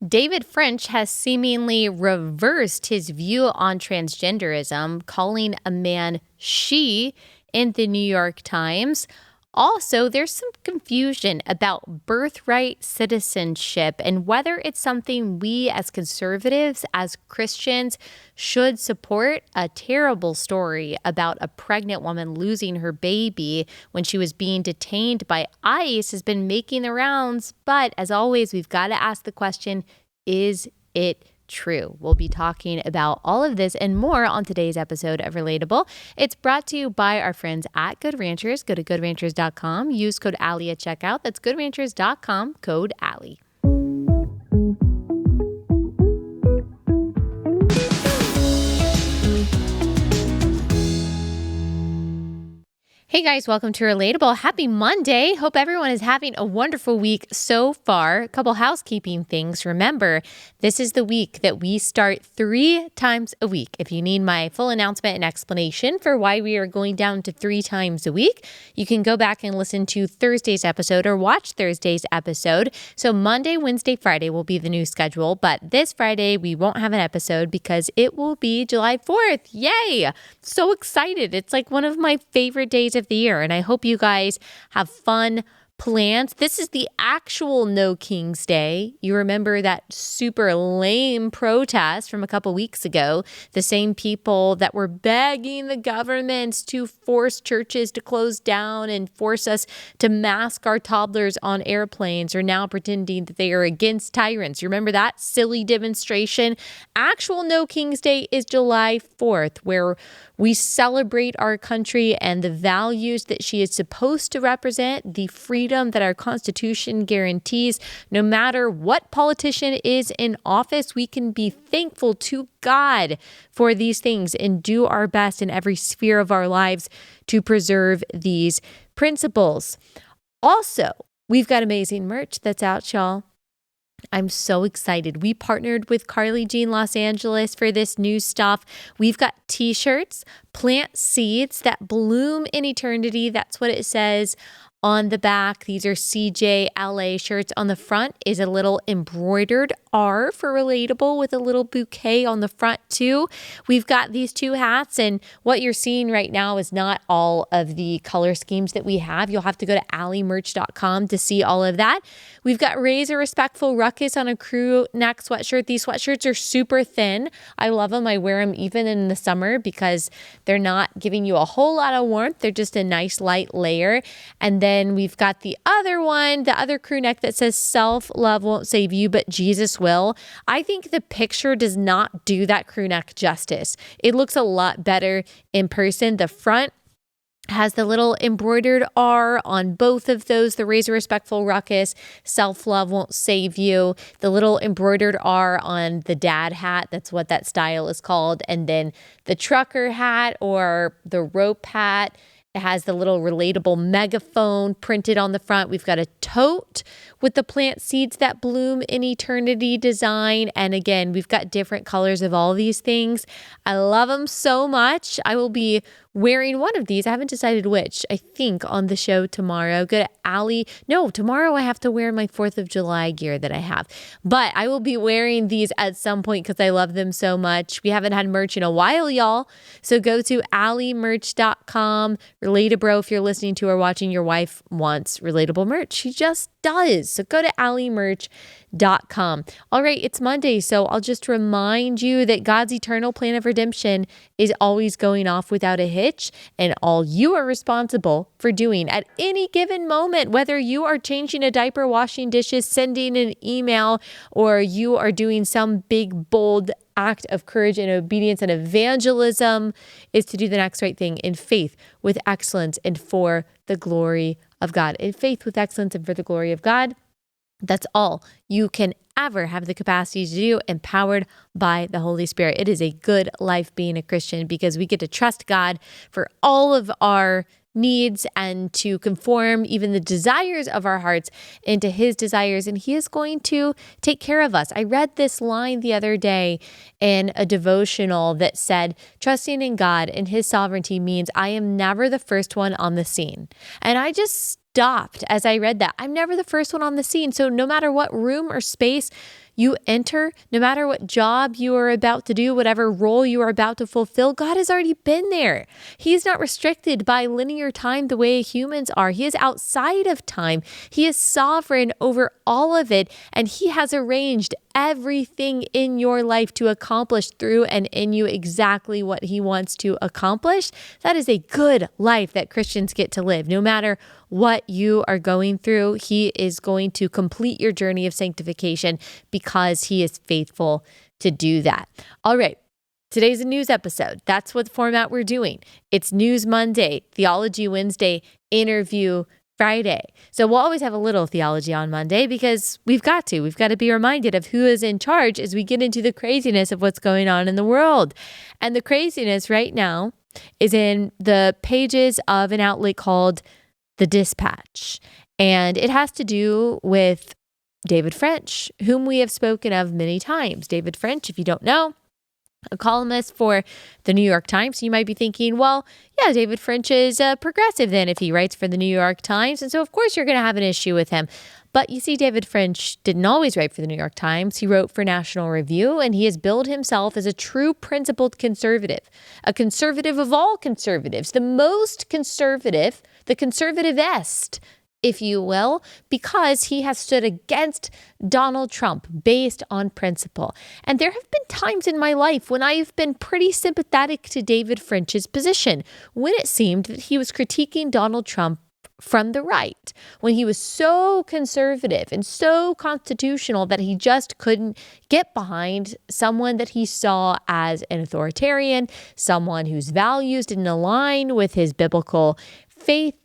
David French has seemingly reversed his view on transgenderism, calling a man she in the New York Times. Also, there's some confusion about birthright citizenship and whether it's something we as conservatives, as Christians, should support. A terrible story about a pregnant woman losing her baby when she was being detained by ICE has been making the rounds. But as always, we've got to ask the question, is it true? We'll be talking about all of this and more on today's episode of Relatable. It's brought to you by our friends at Good Ranchers. Go to goodranchers.com. Use code Allie at checkout. That's goodranchers.com, code Allie. Hey guys, welcome to Relatable. Happy Monday. Hope everyone is having a wonderful week so far. A couple housekeeping things. Remember, this is the week that we start 3 times a week. If you need my full announcement and explanation for why we are going down to 3 times a week, you can go back and listen to Thursday's episode or watch Thursday's episode. So Monday, Wednesday, Friday will be the new schedule, but this Friday we won't have an episode because it will be July 4th. Yay! So excited. It's like one of my favorite days of the year, and I hope you guys have fun plans. This is the actual No King's Day. You remember that super lame protest from a couple weeks ago? The same people that were begging the government to force churches to close down and force us to mask our toddlers on airplanes are now pretending that they are against tyrants. You remember that silly demonstration? Actual No King's Day is July 4th, where we celebrate our country and the values that she is supposed to represent, the freedom that our Constitution guarantees. No matter what politician is in office, we can be thankful to God for these things and do our best in every sphere of our lives to preserve these principles. Also, we've got amazing merch that's out, y'all. I'm so excited. We partnered with Carly Jean Los Angeles for this new stuff. We've got t-shirts, plant seeds that bloom in eternity. That's what it says on the back. These are CJLA shirts. On the front is a little embroidered R for relatable with a little bouquet on the front too. We've got these 2 hats, and what you're seeing right now is not all of the color schemes that we have. You'll have to go to alliemerch.com to see all of that. We've got Raise a Respectful Ruckus on a crew neck sweatshirt. These sweatshirts are super thin. I love them. I wear them even in the summer because they're not giving you a whole lot of warmth. They're just a nice light layer. And then we've got the other one, the other crew neck that says self-love won't save you, but Jesus will. I think the picture does not do that crew neck justice. It looks a lot better in person. The front has the little embroidered R on both of those, the Raise a Respectful Ruckus, self-love won't save you, the little embroidered R on the dad hat, that's what that style is called, and then the trucker hat or the rope hat. It has the little relatable megaphone printed on the front. We've got a tote with the plant seeds that bloom in eternity design. And again, we've got different colors of all these things. I love them so much. I will be wearing one of these. I haven't decided which. I think on the show tomorrow. Go to Allie. No, tomorrow I have to wear my 4th of July gear that I have. But I will be wearing these at some point because I love them so much. We haven't had merch in a while, y'all. So go to alliemerch.com. Relatable, if you're listening to or watching, your wife wants relatable merch. She just does. So go to alliemerch.com. All right, it's Monday, so I'll just remind you that God's eternal plan of redemption is always going off without a hitch, and all you are responsible for doing at any given moment, whether you are changing a diaper, washing dishes, sending an email, or you are doing some big, bold act of courage and obedience and evangelism, is to do the next right thing in faith with excellence and for the glory of God. In faith with excellence and for the glory of God. That's all you can ever have the capacity to do, empowered by the Holy Spirit. It is a good life being a Christian because we get to trust God for all of our needs and to conform even the desires of our hearts into His desires, and He is going to take care of us. I read this line the other day in a devotional that said, trusting in God and His sovereignty means I am never the first one on the scene. And I just stopped as I read that. I'm never the first one on the scene. So no matter what room or space you enter, no matter what job you are about to do, whatever role you are about to fulfill, God has already been there. He is not restricted by linear time the way humans are. He is outside of time. He is sovereign over all of it, and He has arranged everything in your life to accomplish through and in you exactly what He wants to accomplish. That is a good life that Christians get to live. No matter what you are going through, He is going to complete your journey of sanctification because He is faithful to do that. All right. Today's a news episode. That's what format we're doing. It's News Monday, Theology Wednesday, Interview Friday. So we'll always have a little theology on Monday because we've got to. We've got to be reminded of who is in charge as we get into the craziness of what's going on in the world. And the craziness right now is in the pages of an outlet called The Dispatch. And it has to do with David French, whom we have spoken of many times. David French, if you don't know, a columnist for the New York Times. You might be thinking, well, yeah, David French is progressive then if he writes for the New York Times. And so, of course, you're going to have an issue with him. But you see, David French didn't always write for the New York Times. He wrote for National Review, and he has billed himself as a true principled conservative, a conservative of all conservatives, the most conservative, the conservativest, if you will, because he has stood against Donald Trump based on principle. And there have been times in my life when I've been pretty sympathetic to David French's position, when it seemed that he was critiquing Donald Trump from the right, when he was so conservative and so constitutional that he just couldn't get behind someone that he saw as an authoritarian, someone whose values didn't align with his biblical faith.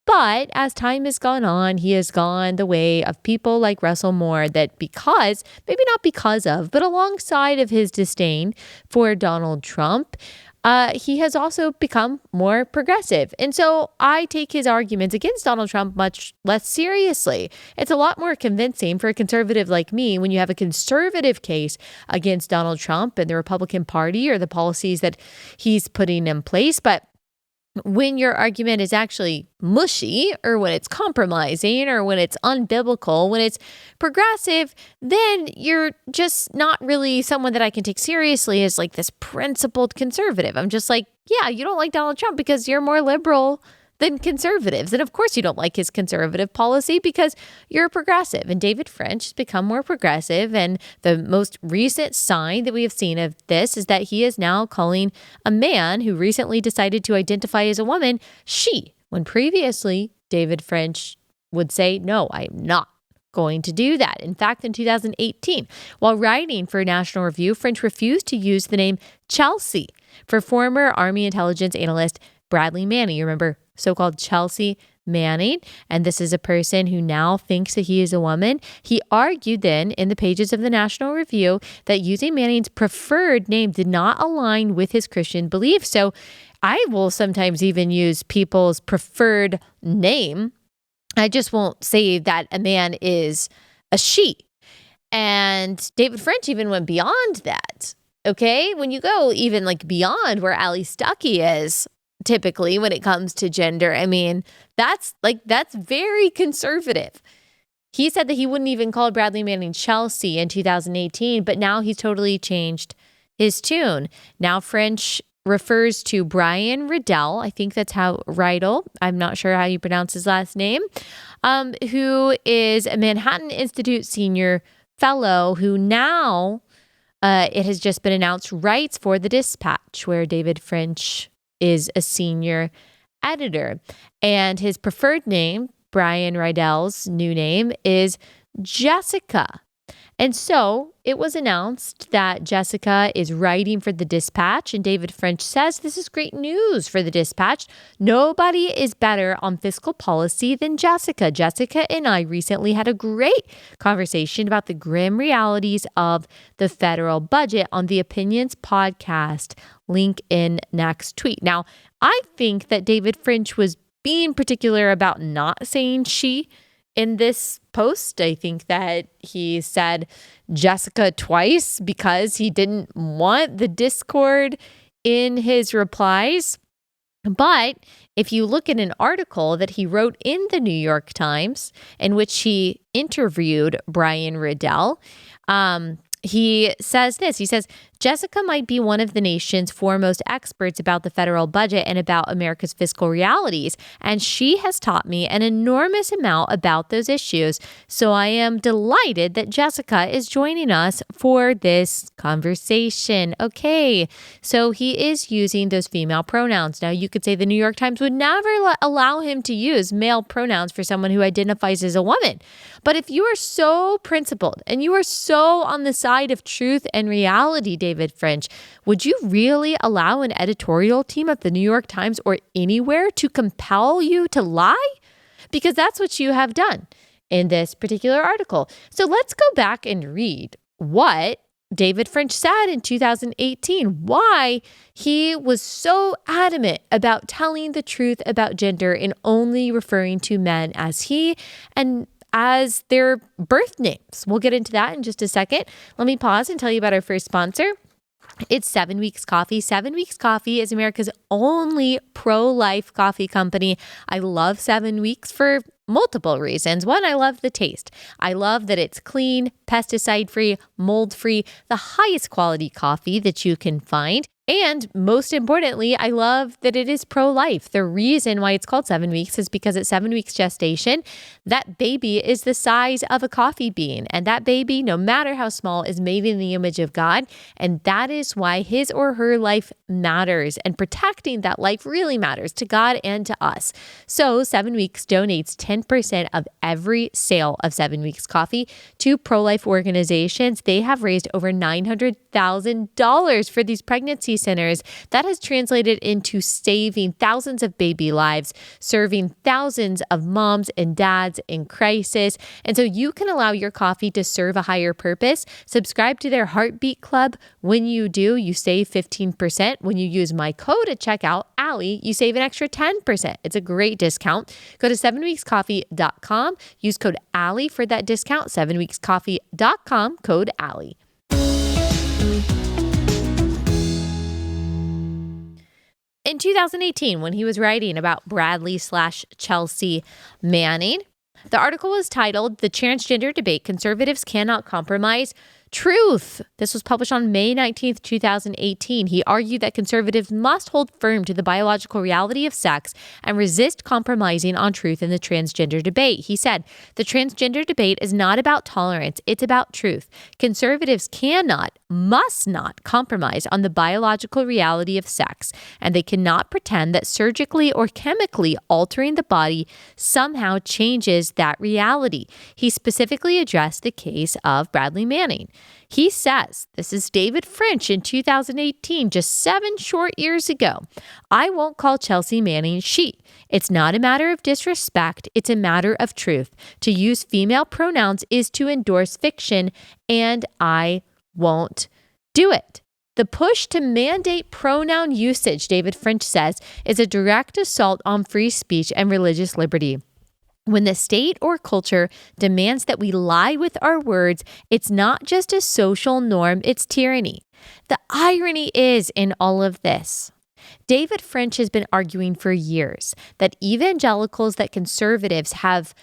But as time has gone on, he has gone the way of people like Russell Moore, that because, maybe not because of, but alongside of his disdain for Donald Trump, he has also become more progressive. And so I take his arguments against Donald Trump much less seriously. It's a lot more convincing for a conservative like me when you have a conservative case against Donald Trump and the Republican Party or the policies that he's putting in place. But when your argument is actually mushy, or when it's compromising, or when it's unbiblical, when it's progressive, then you're just not really someone that I can take seriously as like this principled conservative. I'm just like, yeah, you don't like Donald Trump because you're more liberal than conservatives. And of course you don't like his conservative policy because you're a progressive. And David French has become more progressive. And the most recent sign that we have seen of this is that he is now calling a man who recently decided to identify as a woman, she, when previously David French would say, no, I am not going to do that. In fact, in 2018, while writing for National Review, French refused to use the name Chelsea for former Army intelligence analyst Bradley Manning. You remember so-called Chelsea Manning, and this is a person who now thinks that he is a woman. He argued then in the pages of the National Review that using Manning's preferred name did not align with his Christian beliefs. So I will sometimes even use people's preferred name. I just won't say that a man is a she. And David French even went beyond that. Okay, when you go even like beyond where Allie Stuckey is, typically when it comes to gender, I mean, that's very conservative. He said that he wouldn't even call Bradley Manning Chelsea in 2018, but now he's totally changed his tune. Now French refers to Brian Riedl, I think that's how Riedl, I'm not sure how you pronounce his last name, who is a Manhattan Institute senior fellow who now, it has just been announced, writes for The Dispatch, where David French is a senior editor. And his preferred name, Brian Riedl's new name, is Jessica. And so it was announced that Jessica is writing for The Dispatch, and David French says this is great news for The Dispatch. Nobody is better on fiscal policy than Jessica. Jessica and I recently had a great conversation about the grim realities of the federal budget on the Opinions podcast. Link in next tweet. Now, I think that David French was being particular about not saying she in this post. I think that he said Jessica twice because he didn't want the discord in his replies. But if you look at an article that he wrote in the New York Times, in which he interviewed Brian Riedl, he says this. He says, Jessica might be one of the nation's foremost experts about the federal budget and about America's fiscal realities, and she has taught me an enormous amount about those issues. So I am delighted that Jessica is joining us for this conversation. Okay, so he is using those female pronouns. Now, you could say the New York Times would never allow him to use male pronouns for someone who identifies as a woman. But if you are so principled and you are so on the side of truth and reality, David French, would you really allow an editorial team of the New York Times or anywhere to compel you to lie? Because that's what you have done in this particular article. So let's go back and read what David French said in 2018, why he was so adamant about telling the truth about gender and only referring to men as he and as their birth names. We'll get into that in just a second. Let me pause and tell you about our first sponsor. It's 7 Weeks Coffee. 7 Weeks Coffee is America's only pro-life coffee company. I love 7 Weeks for multiple reasons. One, I love the taste. I love that it's clean, pesticide-free, mold-free, the highest quality coffee that you can find. And most importantly, I love that it is pro-life. The reason why it's called 7 weeks is because at 7 weeks gestation, that baby is the size of a coffee bean. And that baby, no matter how small, is made in the image of God. And that is why his or her life matters. And protecting that life really matters to God and to us. So 7 Weeks donates 10% of every sale of 7 Weeks Coffee to pro-life organizations. They have raised over $900,000 for these pregnancy centers. That has translated into saving thousands of baby lives, serving thousands of moms and dads in crisis. And so you can allow your coffee to serve a higher purpose. Subscribe to their Heartbeat Club. When you do, you save 15%. When you use my code at checkout, Allie, you save an extra 10%. It's a great discount. Go to 7weekscoffee.com. Use code Allie for that discount. 7weekscoffee.com, code Allie. In 2018, when he was writing about Bradley/Chelsea Manning, the article was titled, "The Transgender Debate, Conservatives Cannot Compromise Truth." This was published on May 19th, 2018. He argued that conservatives must hold firm to the biological reality of sex and resist compromising on truth in the transgender debate. He said, "The transgender debate is not about tolerance, it's about truth. Conservatives cannot, must not compromise on the biological reality of sex, and they cannot pretend that surgically or chemically altering the body somehow changes that reality." He specifically addressed the case of Bradley Manning. He says, this is David French in 2018, just 7 short years ago, "I won't call Chelsea Manning she. It's not a matter of disrespect. It's a matter of truth. To use female pronouns is to endorse fiction, and I won't do it." The push to mandate pronoun usage, David French says, is a direct assault on free speech and religious liberty. When the state or culture demands that we lie with our words, it's not just a social norm, it's tyranny. The irony is in all of this, David French has been arguing for years that evangelicals, that conservatives have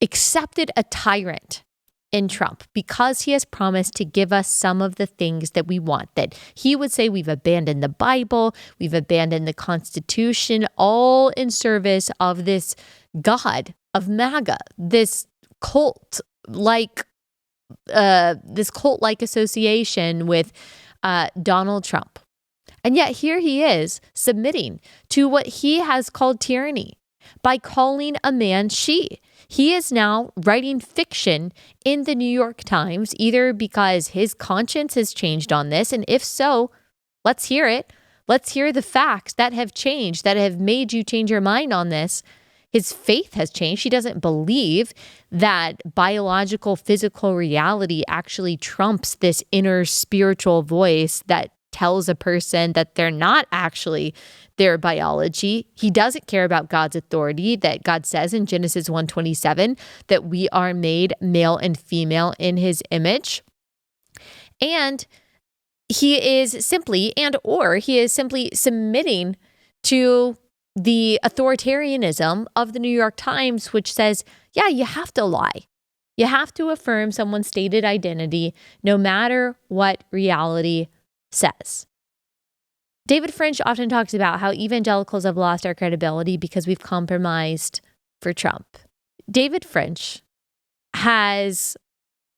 accepted a tyrant in Trump because he has promised to give us some of the things that we want. That he would say we've abandoned the Bible, we've abandoned the Constitution, all in service of this God of MAGA, this cult-like association with Donald Trump. And yet here he is submitting to what he has called tyranny by calling a man she. He is now writing fiction in the New York Times, either because his conscience has changed on this, and if so, let's hear it. Let's hear the facts that have changed, that have made you change your mind on this. His faith has changed. He doesn't believe that biological, physical reality actually trumps this inner spiritual voice that tells a person that they're not actually their biology. He doesn't care about God's authority, that God says in Genesis 1:27 that we are made male and female in his image. And he is simply submitting to the authoritarianism of the New York Times, which says, yeah, you have to lie. You have to affirm someone's stated identity no matter what reality says. David French often talks about how evangelicals have lost our credibility because we've compromised for Trump. David French has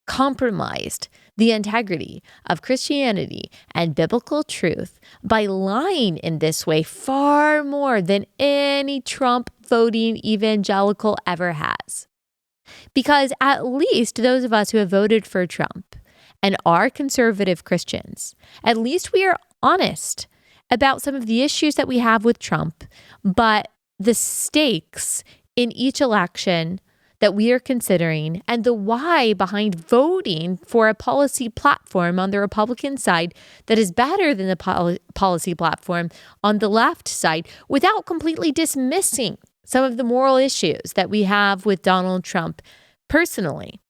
compromised the integrity of Christianity and biblical truth by lying in this way far more than any Trump voting evangelical ever has. Because at least those of us who have voted for Trump and are conservative Christians, at least we are honest about some of the issues that we have with Trump, but the stakes in each election that we are considering and the why behind voting for a policy platform on the Republican side that is better than the policy platform on the left side, without completely dismissing some of the moral issues that we have with Donald Trump personally.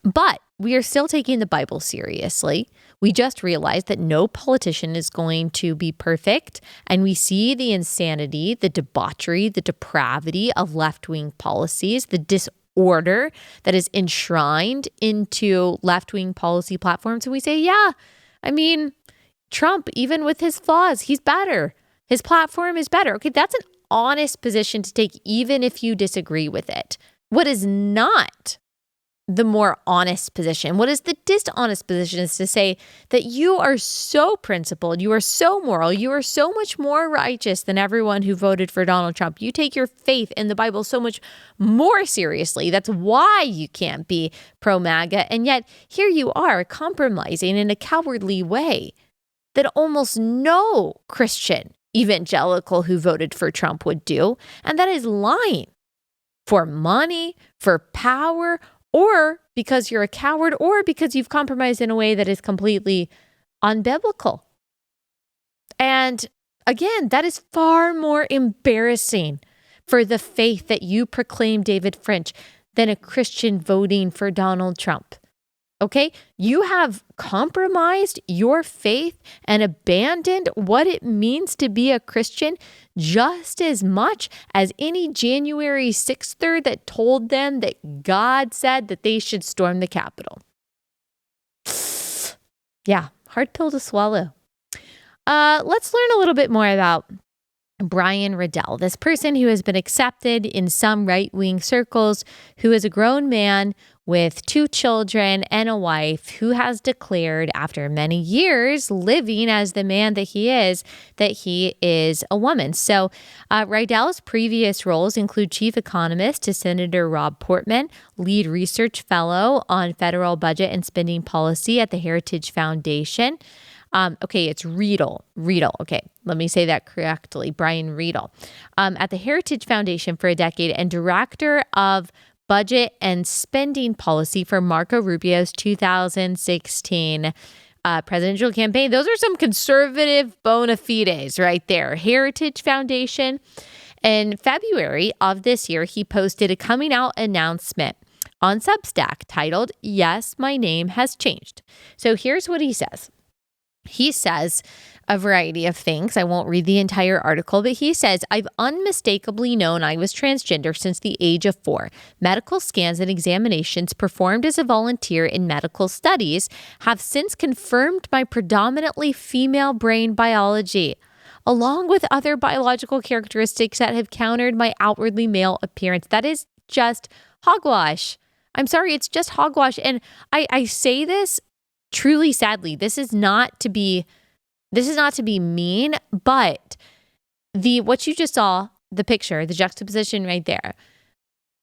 But we are still taking the Bible seriously. We just realized that no politician is going to be perfect. And we see the insanity, the debauchery, the depravity of left-wing policies, the disorder that is enshrined into left-wing policy platforms. And we say, yeah, I mean, Trump, even with his flaws, he's better. His platform is better. Okay, that's an honest position to take, even if you disagree with it. What is not the more honest position, what is the dishonest position, is to say that you are so principled, you are so moral, you are so much more righteous than everyone who voted for Donald Trump. You take your faith in the Bible so much more seriously. That's why you can't be pro-MAGA. And yet here you are compromising in a cowardly way that almost no Christian evangelical who voted for Trump would do. And that is lying for money, for power, or because you're a coward, or because you've compromised in a way that is completely unbiblical. And again, that is far more embarrassing for the faith that you proclaim, David French, than a Christian voting for Donald Trump. Okay? You have compromised your faith and abandoned what it means to be a Christian just as much as any January 6th that told them that God said that they should storm the Capitol. Yeah, hard pill to swallow. Let's learn a little bit more about Brian Riedl, this person who has been accepted in some right-wing circles, who is a grown man with 2 children and a wife, who has declared after many years living as the man that he is a woman. So Riedl's previous roles include chief economist to Senator Rob Portman, lead research fellow on federal budget and spending policy at the Heritage Foundation. It's Riedl. Okay, let me say that correctly. Brian Riedl. At the Heritage Foundation for a decade and director of budget and spending policy for Marco Rubio's 2016 presidential campaign. Those are some conservative bona fides right there. Heritage Foundation. In February of this year, he posted a coming out announcement on Substack titled, "Yes, My Name Has Changed." So here's what he says. He says a variety of things. I won't read the entire article, but he says, "I've unmistakably known I was transgender since the age of 4. Medical scans and examinations performed as a volunteer in medical studies have since confirmed my predominantly female brain biology, along with other biological characteristics that have countered my outwardly male appearance." That is just hogwash. I'm sorry, it's just hogwash. And I say this truly sadly. This is not to be mean, but what you just saw, the picture, the juxtaposition right there,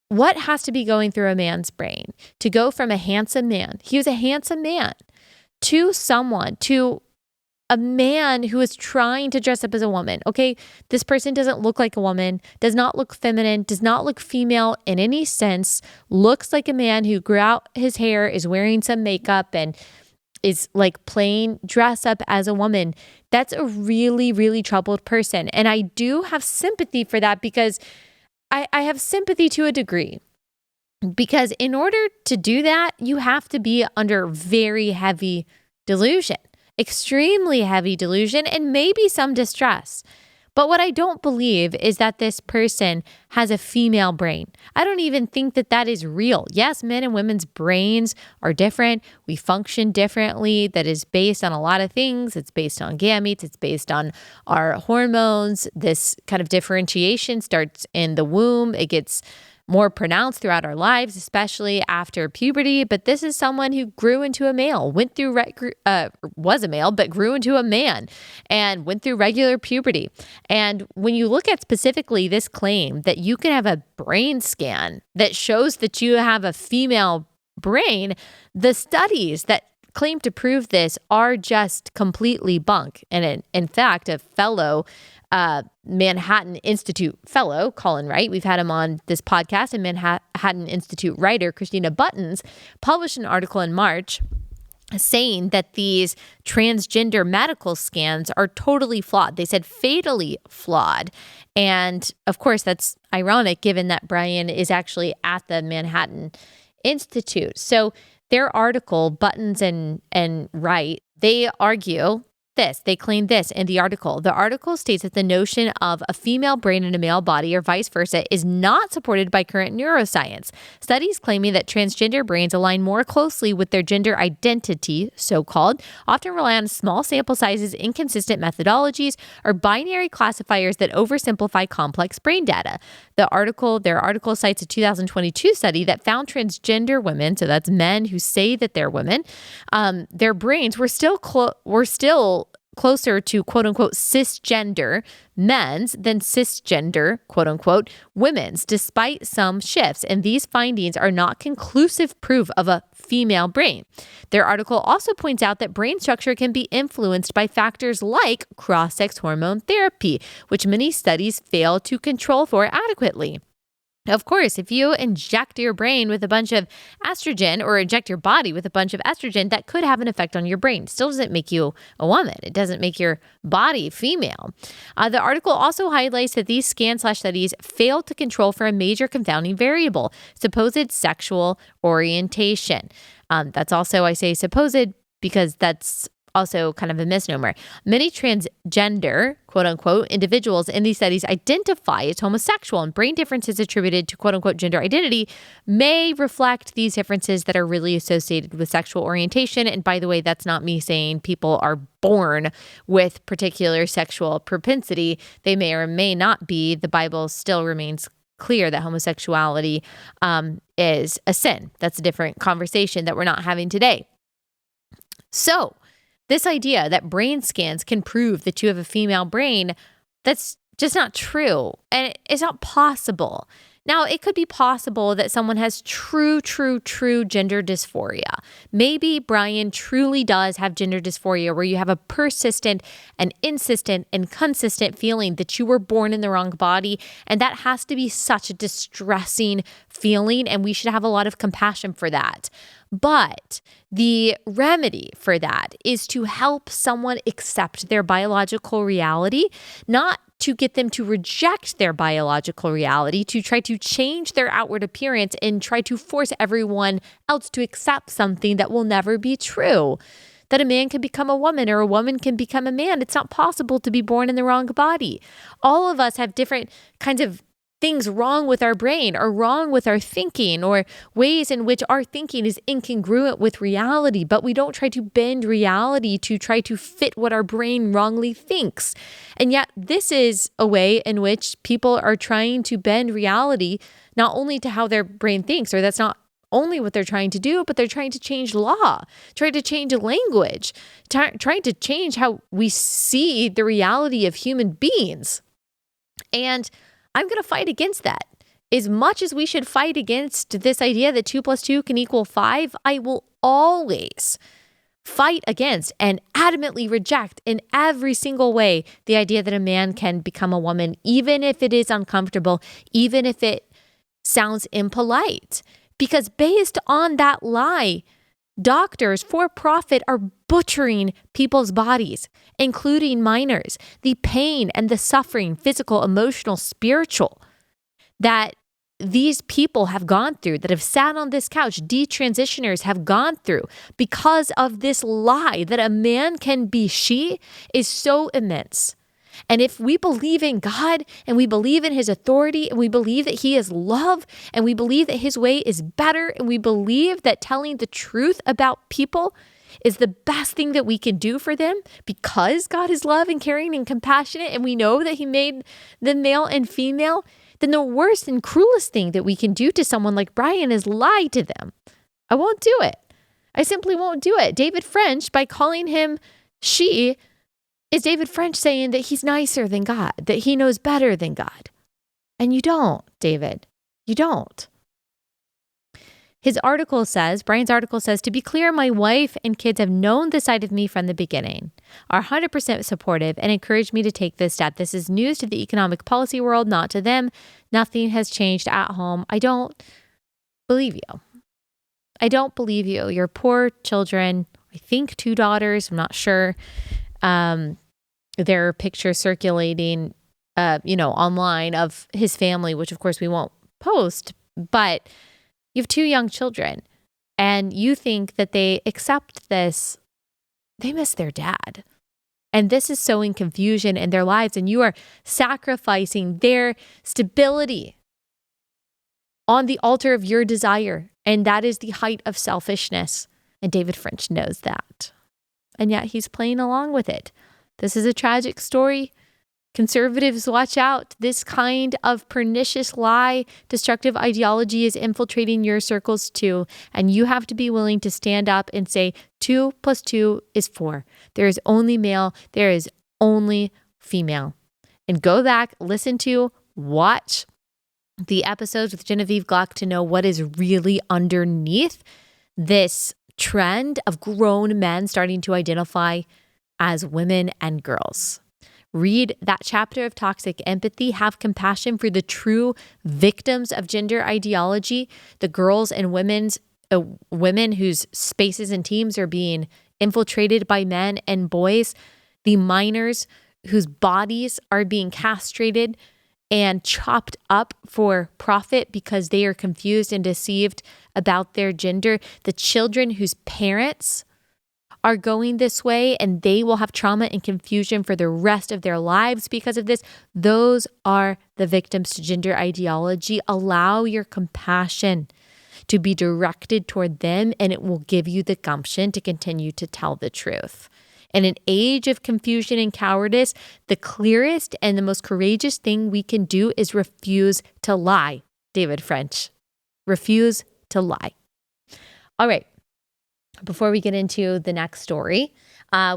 what has to be going through a man's brain to go from a handsome man, he was a handsome man, to a man who is trying to dress up as a woman. Okay, this person doesn't look like a woman, does not look feminine, does not look female in any sense, looks like a man who grew out his hair, is wearing some makeup, and is like playing dress up as a woman. That's a really, really troubled person. And I do have sympathy for that, because I have sympathy to a degree. Because in order to do that, you have to be under very heavy delusion, extremely heavy delusion, and maybe some distress. But what I don't believe is that this person has a female brain. I don't even think that that is real. Yes, men and women's brains are different. We function differently. That is based on a lot of things. It's based on gametes. It's based on our hormones. This kind of differentiation starts in the womb. It gets more pronounced throughout our lives, especially after puberty. But this is someone who grew into a male, was a male, but grew into a man and went through regular puberty. And when you look at specifically this claim that you can have a brain scan that shows that you have a female brain, the studies that claim to prove this are just completely bunk. And in fact, a fellow Manhattan Institute fellow, Colin Wright, we've had him on this podcast, and Manhattan Institute writer Christina Buttons published an article in March saying that these transgender medical scans are totally flawed. They said fatally flawed. And of course, that's ironic given that Brian is actually at the Manhattan Institute. So their article, Buttons and Wright, they argue this. They claim this in the article. The article states that the notion of a female brain in a male body or vice versa is not supported by current neuroscience. Studies claiming that transgender brains align more closely with their gender identity, so-called, often rely on small sample sizes, inconsistent methodologies, or binary classifiers that oversimplify complex brain data. Their article cites a 2022 study that found transgender women, so that's men who say that they're women, their brains were still closer to quote unquote cisgender men's than cisgender quote unquote women's, despite some shifts. And these findings are not conclusive proof of a female brain. Their article also points out that brain structure can be influenced by factors like cross-sex hormone therapy, which many studies fail to control for adequately. Of course, if you inject your brain with a bunch of estrogen or inject your body with a bunch of estrogen, that could have an effect on your brain. Still doesn't make you a woman. It doesn't make your body female. The article also highlights that these scan/studies fail to control for a major confounding variable, supposed sexual orientation. That's also, I say supposed because that's also kind of a misnomer. Many transgender, quote unquote, individuals in these studies identify as homosexual, and brain differences attributed to quote unquote gender identity may reflect these differences that are really associated with sexual orientation. And by the way, that's not me saying people are born with particular sexual propensity. They may or may not be. The Bible still remains clear that homosexuality is a sin. That's a different conversation that we're not having today. So, this idea that brain scans can prove that you have a female brain, that's just not true. And it's not possible. Now, it could be possible that someone has true gender dysphoria. Maybe Brian truly does have gender dysphoria where you have a persistent and insistent and consistent feeling that you were born in the wrong body. And that has to be such a distressing feeling. And we should have a lot of compassion for that. But the remedy for that is to help someone accept their biological reality, not to get them to reject their biological reality, to try to change their outward appearance and try to force everyone else to accept something that will never be true. That a man can become a woman or a woman can become a man. It's not possible to be born in the wrong body. All of us have different kinds of things wrong with our brain or wrong with our thinking or ways in which our thinking is incongruent with reality, but we don't try to bend reality to try to fit what our brain wrongly thinks. And yet this is a way in which people are trying to bend reality not only to how their brain thinks, or that's not only what they're trying to do, but they're trying to change law, trying to change language, trying to change how we see the reality of human beings. And I'm going to fight against that. As much as we should fight against this idea that 2 + 2 can equal 5, I will always fight against and adamantly reject in every single way the idea that a man can become a woman, even if it is uncomfortable, even if it sounds impolite. Because based on that lie, doctors for profit are butchering people's bodies, including minors. The pain and the suffering, physical, emotional, spiritual, that these people have gone through, that have sat on this couch, detransitioners have gone through because of this lie that a man can be she, is so immense. And if we believe in God and we believe in his authority and we believe that he is love and we believe that his way is better and we believe that telling the truth about people is the best thing that we can do for them because God is love and caring and compassionate and we know that he made them male and female, then the worst and cruelest thing that we can do to someone like Brian is lie to them. I won't do it. I simply won't do it. David French, by calling him she, is David French saying that he's nicer than God, that he knows better than God. And you don't, David. You don't. Brian's article says, to be clear, my wife and kids have known this side of me from the beginning, are 100% supportive and encourage me to take this step. This is news to the economic policy world, not to them. Nothing has changed at home. I don't believe you. I don't believe you. Your poor children, I think 2 daughters, I'm not sure. There are pictures circulating, online of his family, which of course we won't post, but you have 2 young children and you think that they accept this. They miss their dad. And this is sowing confusion in their lives and you are sacrificing their stability on the altar of your desire. And that is the height of selfishness. And David French knows that. And yet he's playing along with it. This is a tragic story. Conservatives, watch out. This kind of pernicious lie, destructive ideology is infiltrating your circles too. And you have to be willing to stand up and say 2 + 2 is 4. There is only male. There is only female. And go back, listen to, watch the episodes with Genevieve Gluck to know what is really underneath this trend of grown men starting to identify as women and girls. Read that chapter of Toxic Empathy. Have compassion for the true victims of gender ideology, the girls and women whose spaces and teams are being infiltrated by men and boys, the minors whose bodies are being castrated and chopped up for profit because they are confused and deceived about their gender, the children whose parents are going this way and they will have trauma and confusion for the rest of their lives because of this. Those are the victims to gender ideology. Allow your compassion to be directed toward them and it will give you the gumption to continue to tell the truth. In an age of confusion and cowardice, the clearest and the most courageous thing we can do is refuse to lie, David French. Refuse to lie. All right. Before we get into the next story,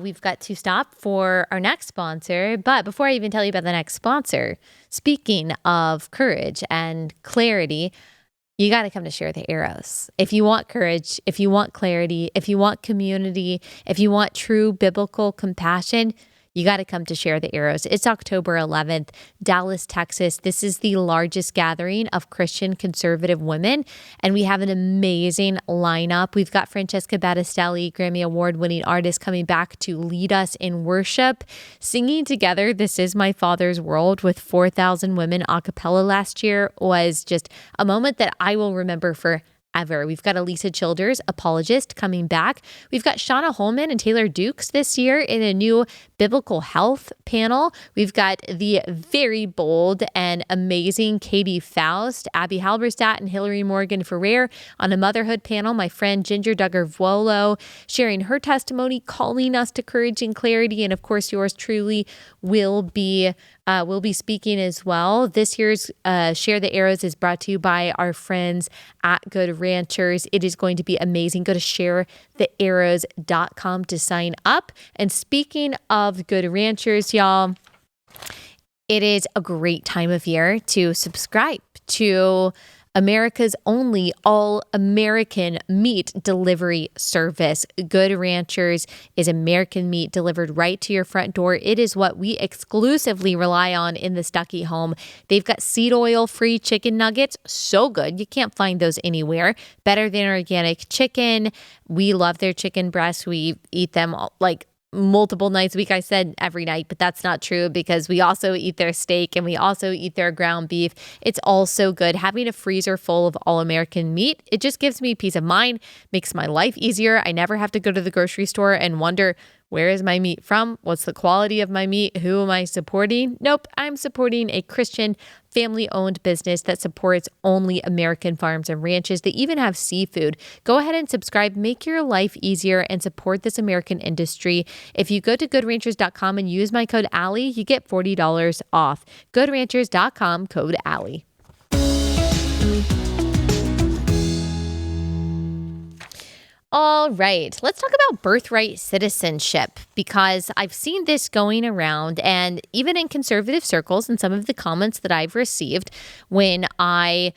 we've got to stop for our next sponsor. But before I even tell you about the next sponsor, speaking of courage and clarity, you got to come to Share the Arrows. If you want courage, if you want clarity, if you want community, if you want true biblical compassion, you got to come to Share the Arrows. It's October 11th, Dallas, Texas. This is the largest gathering of Christian conservative women, and we have an amazing lineup. We've got Francesca Battistelli, Grammy Award-winning artist, coming back to lead us in worship, singing together This Is My Father's World with 4,000 women a cappella last year was just a moment that I will remember forever. We've got Elisa Childers, apologist, coming back. We've got Shauna Holman and Taylor Dukes this year in a new biblical health panel. We've got the very bold and amazing Katie Faust, Abby Halberstadt, and Hillary Morgan Ferrer on a motherhood panel. My friend Ginger Duggar-Vuolo sharing her testimony, calling us to courage and clarity. And of course, yours truly will be speaking as well. This year's Share the Arrows is brought to you by our friends at Good Ranchers. It is going to be amazing. Go to sharethearrows.com to sign up. And speaking of Good Ranchers, y'all, it is a great time of year to subscribe to America's only all-American meat delivery service. Good Ranchers is American meat delivered right to your front door. It is what we exclusively rely on in the Stuckey home. They've got seed oil-free chicken nuggets. So good. You can't find those anywhere. Better than organic chicken. We love their chicken breasts. We eat them like multiple nights a week. I said every night, but that's not true because we also eat their steak and we also eat their ground beef. It's all so good. Having a freezer full of all-American meat, it just gives me peace of mind, makes my life easier. I never have to go to the grocery store and wonder Where is my meat from? What's the quality of my meat? Who am I supporting? Nope, I'm supporting a Christian family-owned business that supports only American farms and ranches. They even have seafood. Go ahead and subscribe. Make your life easier and support this American industry. If you go to goodranchers.com and use my code Allie, you get $40 off. Goodranchers.com, code Allie. All right, let's talk about birthright citizenship, because I've seen this going around, and even in conservative circles and some of the comments that I've received when I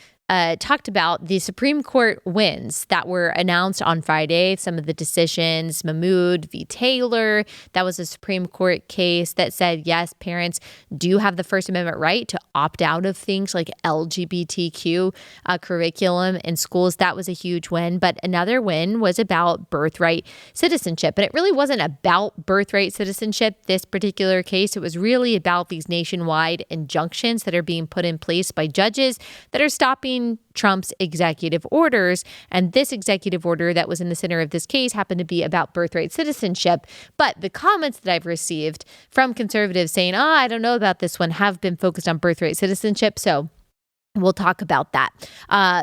talked about the Supreme Court wins that were announced on Friday. Some of the decisions, Mahmoud v. Taylor, that was a Supreme Court case that said, yes, parents do have the First Amendment right to opt out of things like LGBTQ curriculum in schools. That was a huge win. But another win was about birthright citizenship. And it really wasn't about birthright citizenship, this particular case. It was really about these nationwide injunctions that are being put in place by judges that are stopping Trump's executive orders. And this executive order that was in the center of this case happened to be about birthright citizenship. But the comments that I've received from conservatives saying, I don't know about this one, have been focused on birthright citizenship. So we'll talk about that.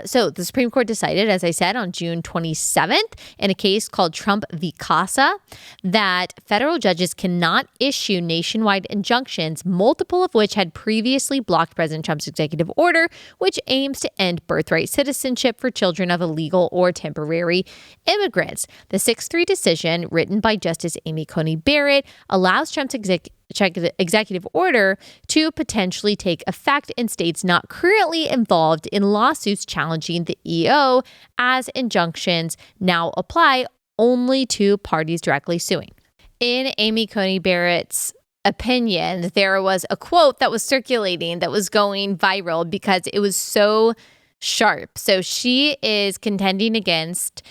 So the Supreme Court decided, as I said, on June 27th in a case called Trump v. Casa, that federal judges cannot issue nationwide injunctions, multiple of which had previously blocked President Trump's executive order, which aims to end birthright citizenship for children of illegal or temporary immigrants. The 6-3 decision, written by Justice Amy Coney Barrett, allows Trump's executive order to potentially take effect in states not currently involved in lawsuits challenging the EO, as injunctions now apply only to parties directly suing. In Amy Coney Barrett's opinion, there was a quote that was circulating that was going viral because it was so sharp. So she is contending against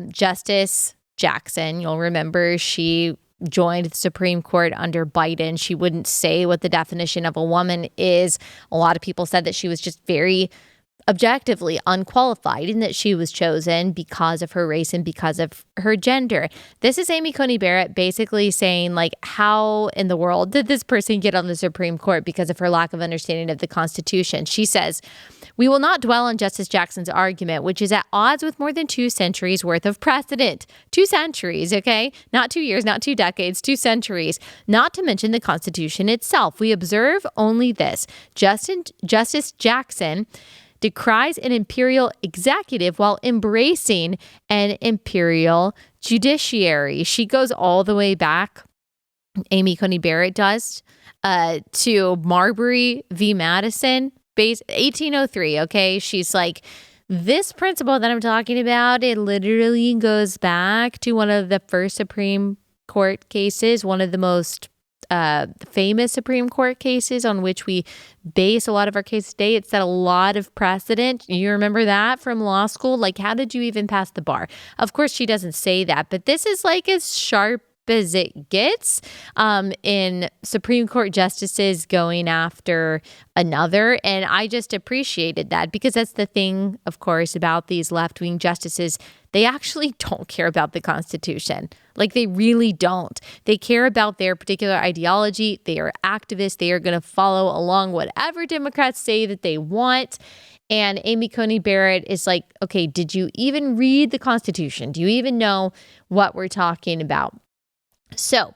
Justice Jackson. You'll remember she joined the Supreme Court under Biden. She wouldn't say what the definition of a woman is. A lot of people said that she was just very objectively unqualified and that she was chosen because of her race and because of her gender. This is Amy Coney Barrett basically saying, like, how in the world did this person get on the Supreme Court because of her lack of understanding of the Constitution? She says, "We will not dwell on Justice Jackson's argument, which is at odds with more than 2 centuries worth of precedent." 2 centuries, okay? Not 2 years, not 2 decades, 2 centuries. Not to mention the Constitution itself. We observe only this. Justice Jackson decries an imperial executive while embracing an imperial judiciary. She goes all the way back, Amy Coney Barrett does, to Marbury v. Madison, 1803, okay? She's like, this principle that I'm talking about, it literally goes back to one of the first Supreme Court cases, one of the most famous Supreme Court cases on which we base a lot of our cases today. It set a lot of precedent. You remember that from law school? Like, how did you even pass the bar? Of course, she doesn't say that, but this is like as sharp as it gets in Supreme Court justices going after another. And I just appreciated that, because that's the thing, of course, about these left-wing justices. They actually don't care about the Constitution. Like, they really don't. They care about their particular ideology. They are activists. They are going to follow along whatever Democrats say that they want. And Amy Coney Barrett is like, okay, did you even read the Constitution? Do you even know what we're talking about? So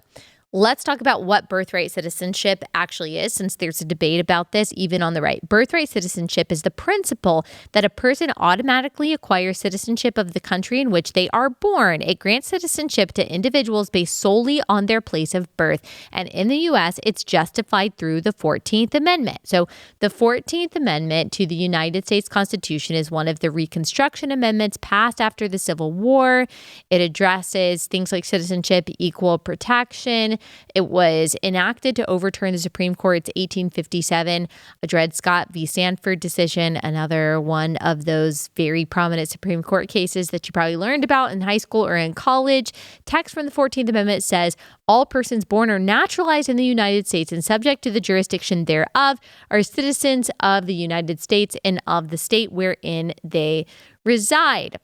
let's talk about what birthright citizenship actually is, since there's a debate about this even on the right. Birthright citizenship is the principle that a person automatically acquires citizenship of the country in which they are born. It grants citizenship to individuals based solely on their place of birth. And in the U.S., it's justified through the 14th Amendment. So the 14th Amendment to the United States Constitution is one of the Reconstruction Amendments passed after the Civil War. It addresses things like citizenship, equal protection. It was enacted to overturn the Supreme Court's 1857 Dred Scott v. Sanford decision, another one of those very prominent Supreme Court cases that you probably learned about in high school or in college. Text from the 14th Amendment says, all persons born or naturalized in the United States and subject to the jurisdiction thereof are citizens of the United States and of the state wherein they reside.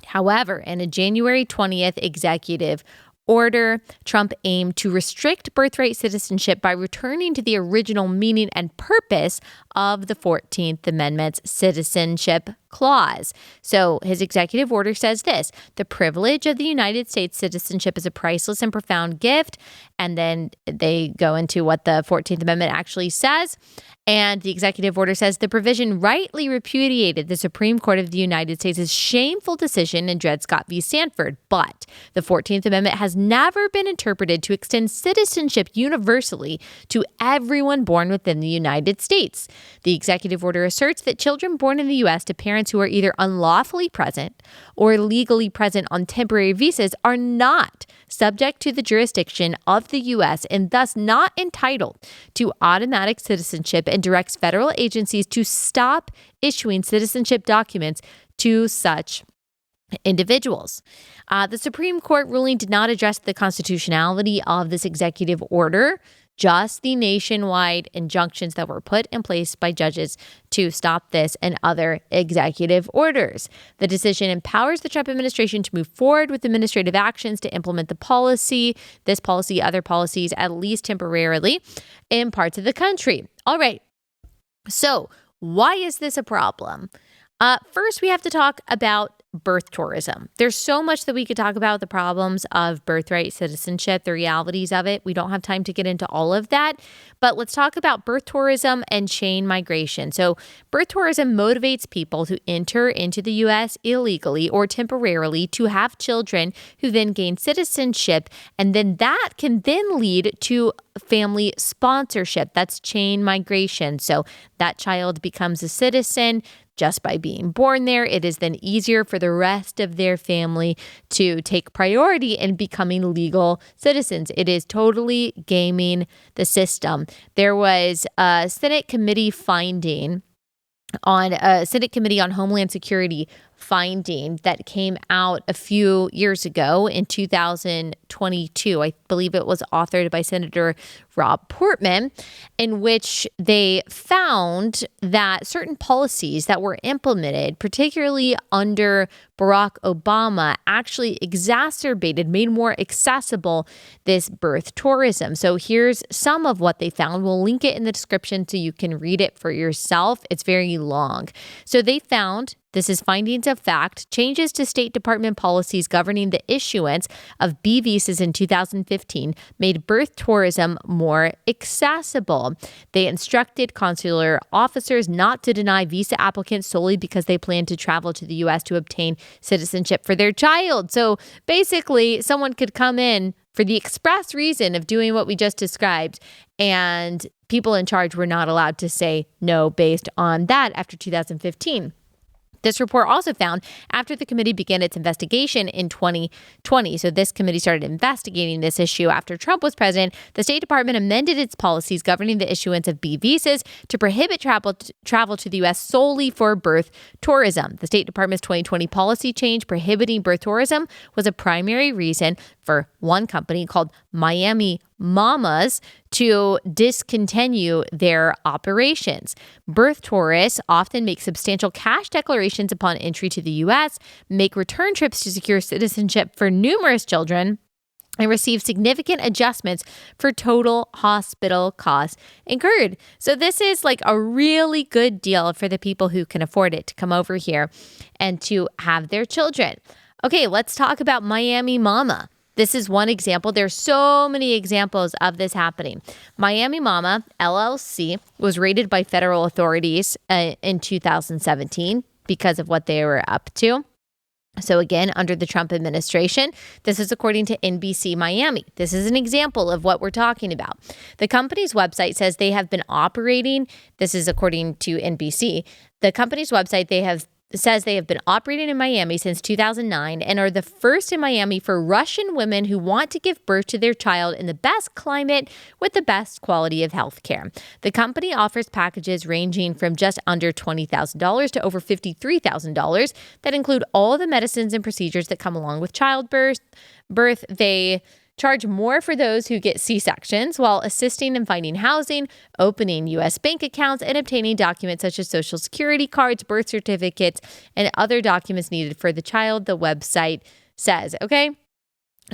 However, in a January 20th executive order, Trump aimed to restrict birthright citizenship by returning to the original meaning and purpose of the 14th Amendment's citizenship clause. So his executive order says this: the privilege of the United States citizenship is a priceless and profound gift. And then they go into what the 14th Amendment actually says. And the executive order says the provision rightly repudiated the Supreme Court of the United States' shameful decision in Dred Scott v. Sandford. But the 14th Amendment has never been interpreted to extend citizenship universally to everyone born within the United States. The executive order asserts that children born in the U.S. to parents who are either unlawfully present or legally present on temporary visas are not subject to the jurisdiction of the U.S. and thus not entitled to automatic citizenship, and directs federal agencies to stop issuing citizenship documents to such individuals. The Supreme Court ruling did not address the constitutionality of this executive order, just the nationwide injunctions that were put in place by judges to stop this and other executive orders. The decision empowers the Trump administration to move forward with administrative actions to implement this policy, other policies, at least temporarily, in parts of the country. All right. So why is this a problem? First, we have to talk about birth tourism. There's so much that we could talk about the problems of birthright citizenship, the realities of it. We don't have time to get into all of that, but let's talk about birth tourism and chain migration. So birth tourism motivates people to enter into the U.S. illegally or temporarily to have children who then gain citizenship, and then that can then lead to family sponsorship. That's chain migration. So that child becomes a citizen just by being born there. It is then easier for the rest of their family to take priority in becoming legal citizens. It is totally gaming the system. There was a Senate committee on Homeland Security finding that came out a few years ago in 2022. I believe it was authored by Senator Rob Portman, in which they found that certain policies that were implemented, particularly under Barack Obama, actually made more accessible this birth tourism. So here's some of what they found. We'll link it in the description so you can read it for yourself. It's very long. So they found, this is findings of fact, changes to State Department policies governing the issuance of B visas in 2015 made birth tourism more accessible. They instructed consular officers not to deny visa applicants solely because they plan to travel to the U.S. to obtain citizenship for their child. So basically, someone could come in for the express reason of doing what we just described, and people in charge were not allowed to say no based on that after 2015. This report also found after the committee began its investigation in 2020, so this committee started investigating this issue after Trump was president, the State Department amended its policies governing the issuance of B visas to prohibit travel to the U.S. solely for birth tourism. The State Department's 2020 policy change prohibiting birth tourism was a primary reason for one company called Miami Mamas to discontinue their operations. Birth tourists often make substantial cash declarations upon entry to the U.S., make return trips to secure citizenship for numerous children, and receive significant adjustments for total hospital costs incurred. So this is like a really good deal for the people who can afford it to come over here and to have their children. Okay, let's talk about Miami Mama. This is one example. There's so many examples of this happening. Miami Mama, LLC, was raided by federal authorities in 2017 because of what they were up to. So again, under the Trump administration, this is according to NBC Miami. This is an example of what we're talking about. The company's website says they have been operating, this is according to NBC, the company's website says they have been operating in Miami since 2009 and are the first in Miami for Russian women who want to give birth to their child in the best climate with the best quality of health care. The company offers packages ranging from just under $20,000 to over $53,000 that include all the medicines and procedures that come along with childbirth. They charge more for those who get C-sections while assisting in finding housing, opening U.S. bank accounts, and obtaining documents such as Social Security cards, birth certificates, and other documents needed for the child, the website says. Okay?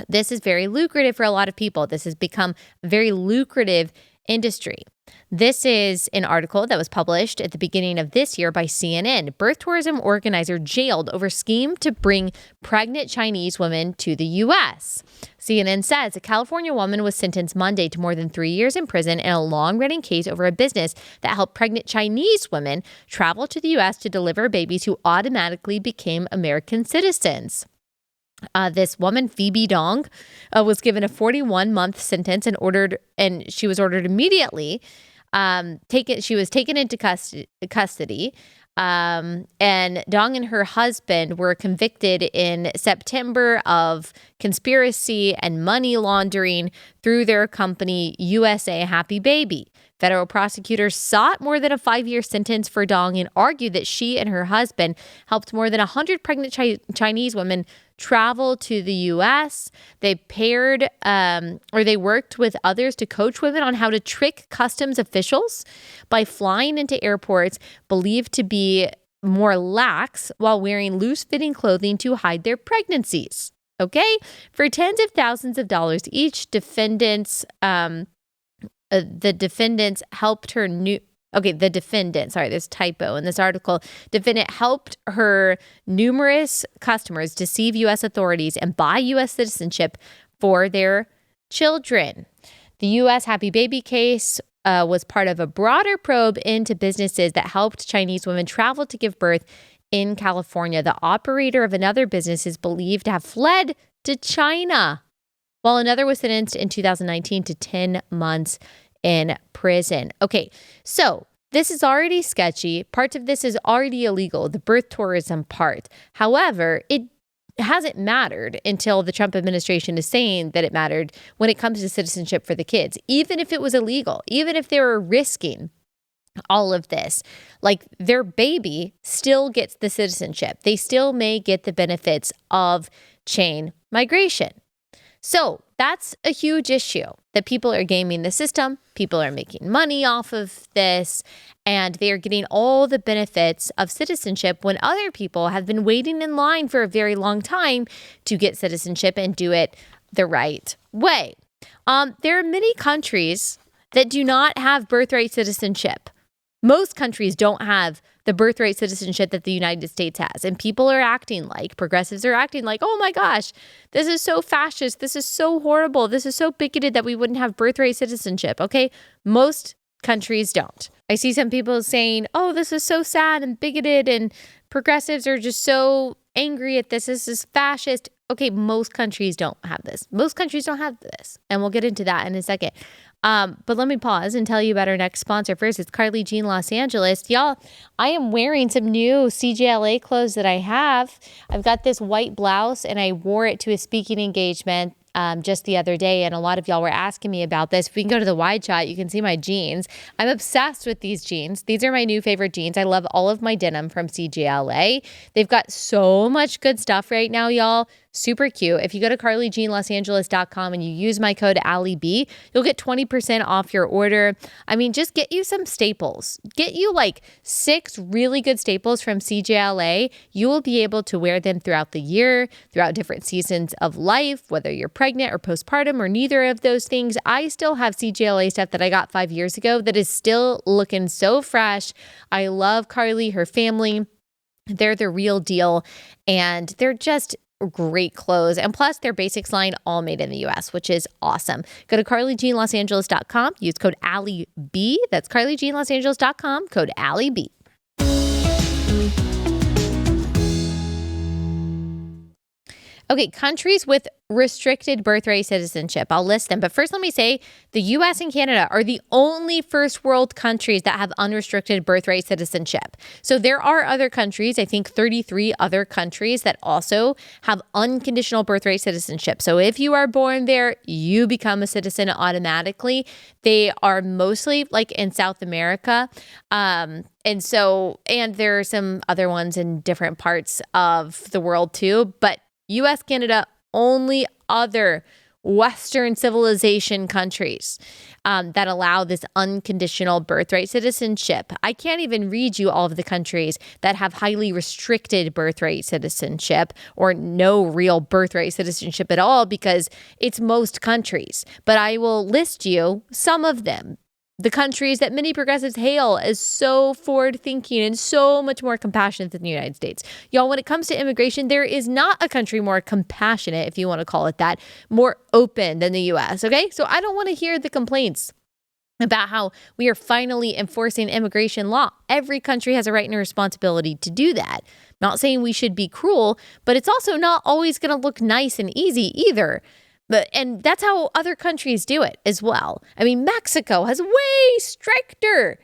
This is very lucrative for a lot of people. This has become a very lucrative industry. This is an article that was published at the beginning of this year by CNN. Birth tourism organizer jailed over scheme to bring pregnant Chinese women to the U.S. CNN says a California woman was sentenced Monday to more than 3 years in prison in a long-running case over a business that helped pregnant Chinese women travel to the U.S. to deliver babies who automatically became American citizens. This woman, Phoebe Dong, was given a 41-month sentence and she was ordered immediately. She was taken into custody. And Dong and her husband were convicted in September of conspiracy and money laundering through their company, USA Happy Baby. Federal prosecutors sought more than a 5-year sentence for Dong and argued that she and her husband helped more than 100 pregnant Chinese women travel to the U.S. They they worked with others to coach women on how to trick customs officials by flying into airports believed to be more lax while wearing loose-fitting clothing to hide their pregnancies. Okay? For tens of thousands of dollars each, the defendant, there's typo in this article. Defendant helped her numerous customers deceive U.S. authorities and buy U.S. citizenship for their children. The U.S. Happy Baby case was part of a broader probe into businesses that helped Chinese women travel to give birth in California. The operator of another business is believed to have fled to China, while another was sentenced in 2019 to 10 months in prison. Okay, so this is already sketchy. Parts of this is already illegal, the birth tourism part. However, it hasn't mattered until the Trump administration is saying that it mattered when it comes to citizenship for the kids. Even if it was illegal, even if they were risking all of this, like their baby still gets the citizenship. They still may get the benefits of chain migration. So that's a huge issue that people are gaming the system. People are making money off of this, and they are getting all the benefits of citizenship when other people have been waiting in line for a very long time to get citizenship and do it the right way. There are many countries that do not have birthright citizenship. Most countries don't have the birthright citizenship that the United States has. And progressives are acting like, oh my gosh, this is so fascist. This is so horrible. This is so bigoted that we wouldn't have birthright citizenship. Okay. Most countries don't. I see some people saying, oh, this is so sad and bigoted and progressives are just so angry at this. This is fascist. Okay. Most countries don't have this. Most countries don't have this. And we'll get into that in a second. But let me pause and tell you about our next sponsor first. It's Carly Jean Los Angeles. Y'all, I am wearing some new CGLA clothes that I have. I've got this white blouse and I wore it to a speaking engagement just the other day. And a lot of y'all were asking me about this. If we can go to the wide shot, you can see my jeans. I'm obsessed with these jeans. These are my new favorite jeans. I love all of my denim from CGLA. They've got so much good stuff right now, y'all. Super cute. If you go to carlyjeanlosangeles.com and you use my code AllieB, you'll get 20% off your order. I mean, just get you some staples. Get you like 6 really good staples from CGLA. You will be able to wear them throughout the year, throughout different seasons of life, whether you're pregnant or postpartum or neither of those things. I still have CGLA stuff that I got 5 years ago that is still looking so fresh. I love Carly, her family. They're the real deal. And they're just great clothes. And plus their basics line all made in the US, which is awesome. Go to carlyjeanlosangeles.com. Use code AllieB. That's carlyjeanlosangeles.com. Code AllieB. Okay, countries with restricted birthright citizenship. I'll list them. But first, let me say the U.S. and Canada are the only first world countries that have unrestricted birthright citizenship. So there are other countries, I think 33 other countries that also have unconditional birthright citizenship. So if you are born there, you become a citizen automatically. They are mostly like in South America. And there are some other ones in different parts of the world too. But U.S., Canada, only other Western civilization countries that allow this unconditional birthright citizenship. I can't even read you all of the countries that have highly restricted birthright citizenship or no real birthright citizenship at all, because it's most countries. But I will list you some of them. The countries that many progressives hail as so forward-thinking and so much more compassionate than the United States. Y'all, when it comes to immigration, there is not a country more compassionate, if you want to call it that, more open than the U.S., okay? So I don't want to hear the complaints about how we are finally enforcing immigration law. Every country has a right and a responsibility to do that. Not saying we should be cruel, but it's also not always going to look nice and easy either. And that's how other countries do it as well. I mean, Mexico has way stricter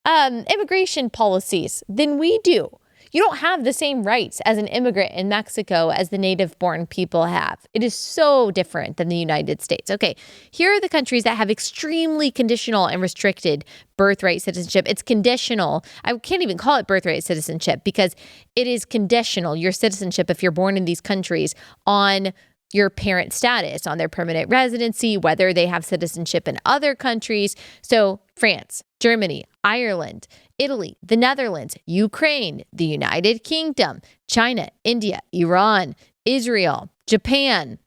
immigration policies than we do. You don't have the same rights as an immigrant in Mexico as the native-born people have. It is so different than the United States. Okay, here are the countries that have extremely conditional and restricted birthright citizenship. It's conditional. I can't even call it birthright citizenship because it is conditional, your citizenship, if you're born in these countries, on your parent status, on their permanent residency, whether they have citizenship in other countries. So France, Germany, Ireland, Italy, the Netherlands, Ukraine, the United Kingdom, China, India, Iran, Israel, Japan,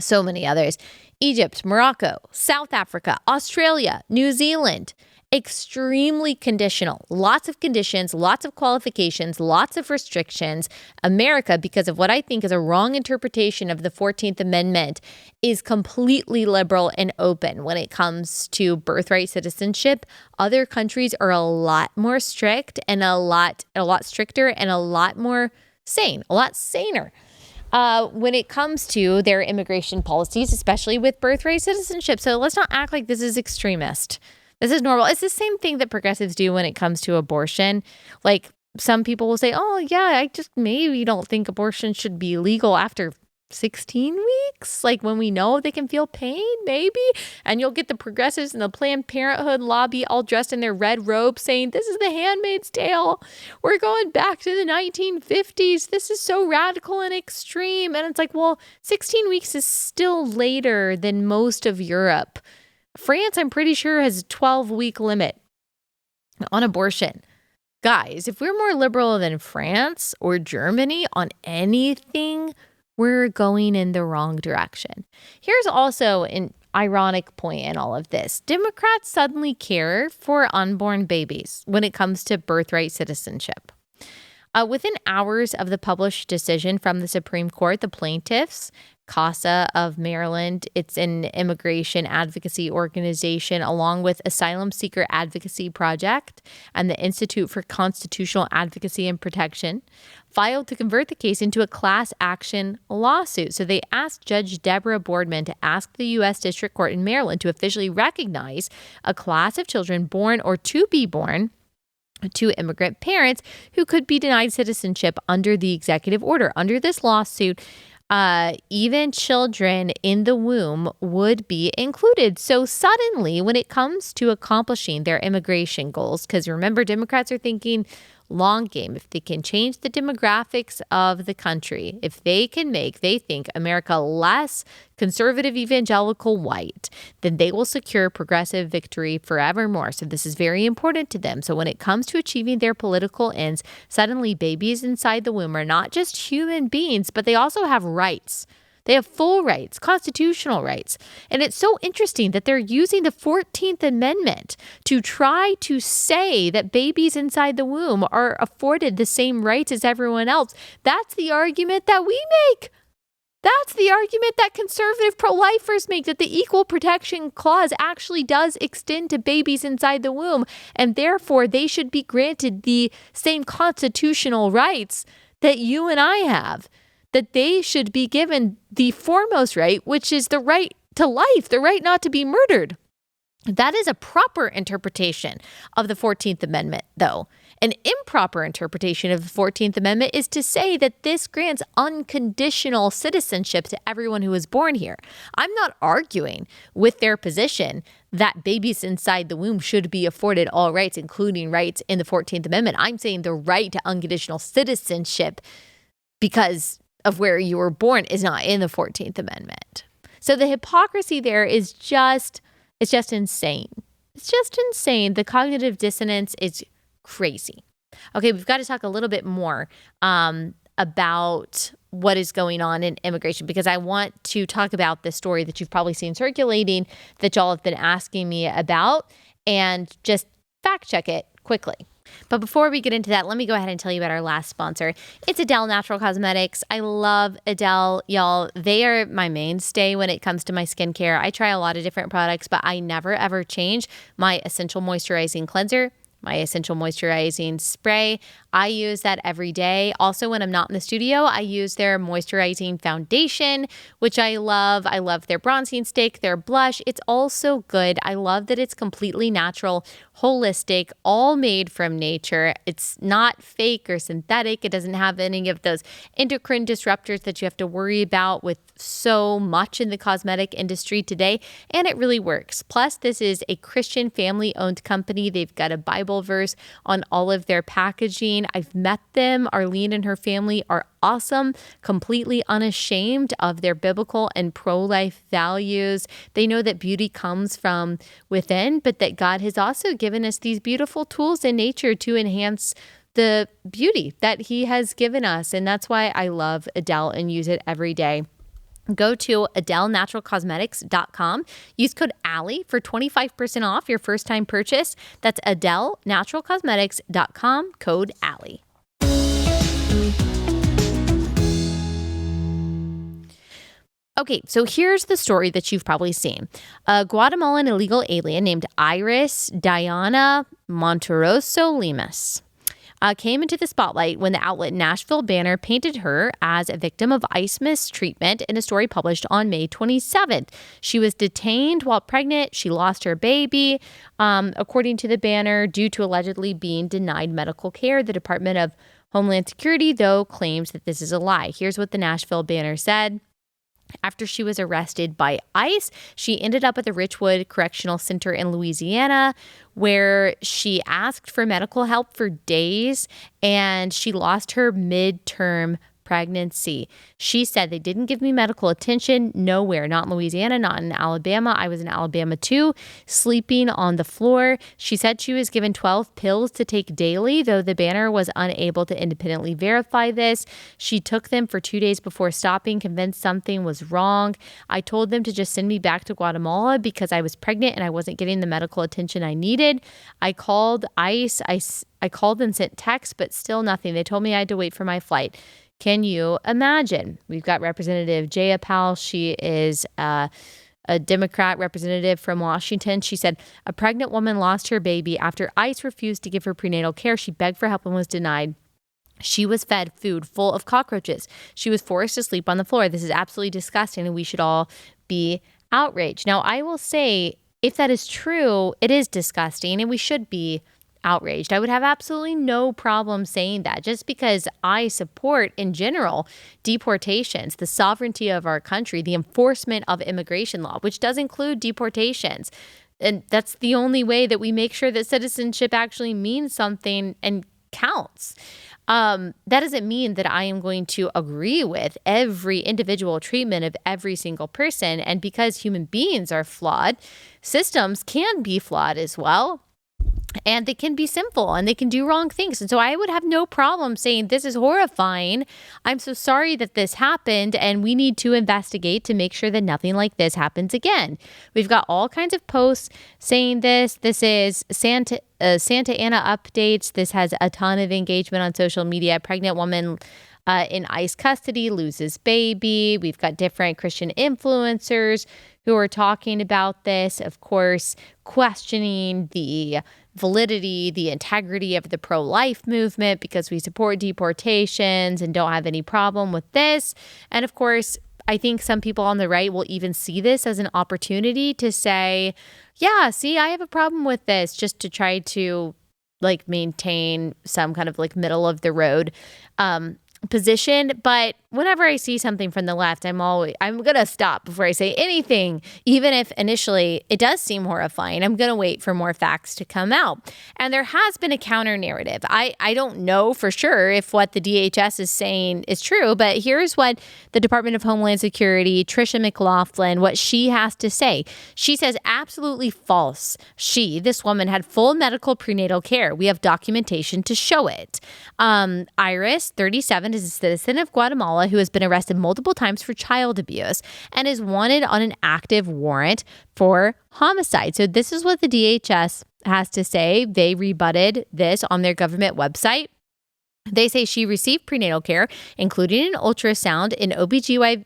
so many others, Egypt, Morocco, South Africa, Australia, New Zealand. Extremely conditional, lots of conditions, lots of qualifications, lots of restrictions. America, because of what I think is a wrong interpretation of the 14th Amendment, is completely liberal and open when it comes to birthright citizenship. Other countries are a lot more strict and a lot stricter and a lot more sane, a lot saner. When it comes to their immigration policies, especially with birthright citizenship. So let's not act like this is extremist. This is normal. It's the same thing that progressives do when it comes to abortion. Like, some people will say, oh, yeah, I just maybe don't think abortion should be legal after 16 weeks. Like, when we know they can feel pain, maybe. And you'll get the progressives and the Planned Parenthood lobby all dressed in their red robes saying, this is the Handmaid's Tale. We're going back to the 1950s. This is so radical and extreme. And it's like, well, 16 weeks is still later than most of Europe. France, I'm pretty sure, has a 12-week limit on abortion. Guys, if we're more liberal than France or Germany on anything, we're going in the wrong direction. Here's also an ironic point in all of this. Democrats suddenly care for unborn babies when it comes to birthright citizenship. Within hours of the published decision from the Supreme Court, the plaintiffs, CASA of Maryland, it's an immigration advocacy organization, along with Asylum Seeker Advocacy Project and the Institute for Constitutional Advocacy and Protection, filed to convert the case into a class action lawsuit. So they asked Judge Deborah Boardman to ask the U.S. District Court in Maryland to officially recognize a class of children born or to be born to immigrant parents who could be denied citizenship under the executive order. Under this lawsuit, even children in the womb would be included. So suddenly, when it comes to accomplishing their immigration goals, because remember, Democrats are thinking long game. If they can change the demographics of the country, if they can make, they think, America less conservative, evangelical, white, then they will secure progressive victory forevermore. So this is very important to them. So when it comes to achieving their political ends, suddenly babies inside the womb are not just human beings, but they also have rights. They have full rights, constitutional rights. And it's so interesting that they're using the 14th Amendment to try to say that babies inside the womb are afforded the same rights as everyone else. That's the argument that we make. That's the argument that conservative pro-lifers make, that the Equal Protection Clause actually does extend to babies inside the womb, and therefore they should be granted the same constitutional rights that you and I have. That they should be given the foremost right, which is the right to life, the right not to be murdered. That is a proper interpretation of the 14th Amendment, though. An improper interpretation of the 14th Amendment is to say that this grants unconditional citizenship to everyone who is born here. I'm not arguing with their position that babies inside the womb should be afforded all rights, including rights in the 14th Amendment. I'm saying the right to unconditional citizenship because of where you were born is not in the 14th Amendment. So the hypocrisy there is it's just insane. It's just insane. The cognitive dissonance is crazy. Okay, we've got to talk a little bit more about what is going on in immigration, because I want to talk about this story that you've probably seen circulating that y'all have been asking me about, and just fact check it quickly. But before we get into that, let me go ahead and tell you about our last sponsor. It's Adele Natural Cosmetics. I love Adele, y'all. They are my mainstay when it comes to my skincare. I try a lot of different products, but I never ever change my essential moisturizing cleanser, my essential moisturizing spray. I use that every day. Also, when I'm not in the studio, I use their moisturizing foundation, which I love. I love their bronzing stick, their blush. It's all so good. I love that it's completely natural, holistic, all made from nature. It's not fake or synthetic. It doesn't have any of those endocrine disruptors that you have to worry about with so much in the cosmetic industry today. And it really works. Plus, this is a Christian family-owned company. They've got a Bible verse on all of their packaging. I've met them. Arlene and her family are awesome, completely unashamed of their biblical and pro-life values. They know that beauty comes from within, but that God has also given us these beautiful tools in nature to enhance the beauty that he has given us. And that's why I love Adele and use it every day. Go to AdeleNaturalCosmetics.com. Use code Allie for 25% off your first time purchase. That's AdeleNaturalCosmetics.com, code Allie. Okay, so here's the story that you've probably seen. A Guatemalan illegal alien named Iris Diana Monterroso Lemus came into the spotlight when the outlet Nashville Banner painted her as a victim of ICE mistreatment in a story published on May 27th. She was detained while pregnant. She lost her baby, according to the Banner, due to allegedly being denied medical care. The Department of Homeland Security, though, claims that this is a lie. Here's what the Nashville Banner said. After she was arrested by ICE, she ended up at the Richwood Correctional Center in Louisiana, where she asked for medical help for days, and she lost her midterm pregnancy. She said, they didn't give me medical attention nowhere, not in Louisiana, not in Alabama. I was in Alabama too, sleeping on the floor. She said she was given 12 pills to take daily, though the Banner was unable to independently verify this. She took them for 2 days before stopping, convinced something was wrong. I told them to just send me back to Guatemala because I was pregnant and I wasn't getting the medical attention I needed. I called ICE. I called and sent texts, but still nothing. They told me I had to wait for my flight. Can you imagine? We've got Representative Jayapal. She is a Democrat representative from Washington. She said, a pregnant woman lost her baby after ICE refused to give her prenatal care. She begged for help and was denied. She was fed food full of cockroaches. She was forced to sleep on the floor. This is absolutely disgusting, and we should all be outraged. Now, I will say, if that is true, it is disgusting, and we should be outraged. I would have absolutely no problem saying that, just because I support, in general, deportations, the sovereignty of our country, the enforcement of immigration law, which does include deportations. And that's the only way that we make sure that citizenship actually means something and counts. That doesn't mean that I am going to agree with every individual treatment of every single person. And because human beings are flawed, systems can be flawed as well. And they can be sinful and they can do wrong things. And so I would have no problem saying, this is horrifying. I'm so sorry that this happened, and we need to investigate to make sure that nothing like this happens again. We've got all kinds of posts saying this. This is Santa Ana updates. This has a ton of engagement on social media. Pregnant woman in ICE custody loses baby. We've got different Christian influencers who are talking about this, of course, questioning the validity, the integrity of the pro-life movement because we support deportations and don't have any problem with this. And of course, I think some people on the right will even see this as an opportunity to say, yeah, see, I have a problem with this, just to try to maintain some kind of middle of the road position. But whenever I see something from the left, I'm going to stop before I say anything, even if initially it does seem horrifying. I'm going to wait for more facts to come out. And there has been a counter narrative. I don't know for sure if what the DHS is saying is true, but here's what the Department of Homeland Security, Tricia McLaughlin, what she has to say. She says, absolutely false. This woman had full medical prenatal care. We have documentation to show it. Iris, 37, is a citizen of Guatemala who has been arrested multiple times for child abuse and is wanted on an active warrant for homicide. So this is what the DHS has to say. They rebutted this on their government website. They say she received prenatal care, including an ultrasound, an OBGYN